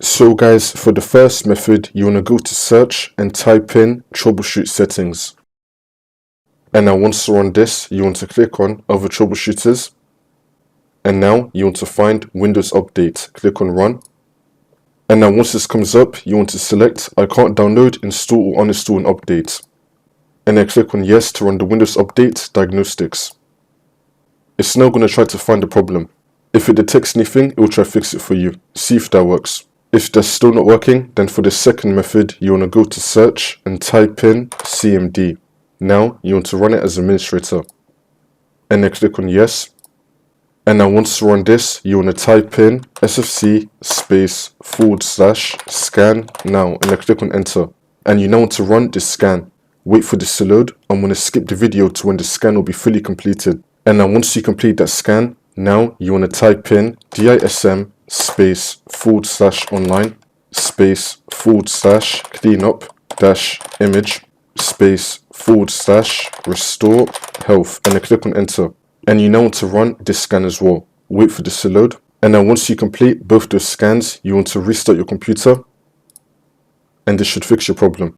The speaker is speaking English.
So guys, for the first method, you want to go to search and type in troubleshoot settings. And now once you're on this, you want to click on other troubleshooters. And now you want to find Windows Update. Click on run. And now once this comes up, you want to select I can't download, install or uninstall an update. And then click on yes to run the Windows Update diagnostics. It's now going to try to find the problem. If it detects anything, it will try to fix it for you. See if that works. If that's still not working, then for the second method, you want to go to search and type in CMD. Now you want to run it as administrator. And then click on yes. And now once you run this, you want to type in sfc /scan now and then click on enter. And you now want to run this scan. Wait for this to load. I'm going to skip the video to when the scan will be fully completed. And now once you complete that scan, now you want to type in dism /online /cleanup -image /restore health and then click on enter. And you now want to run this scan as well. Wait for this to load. And now once you complete both those scans, you want to restart your computer and this should fix your problem.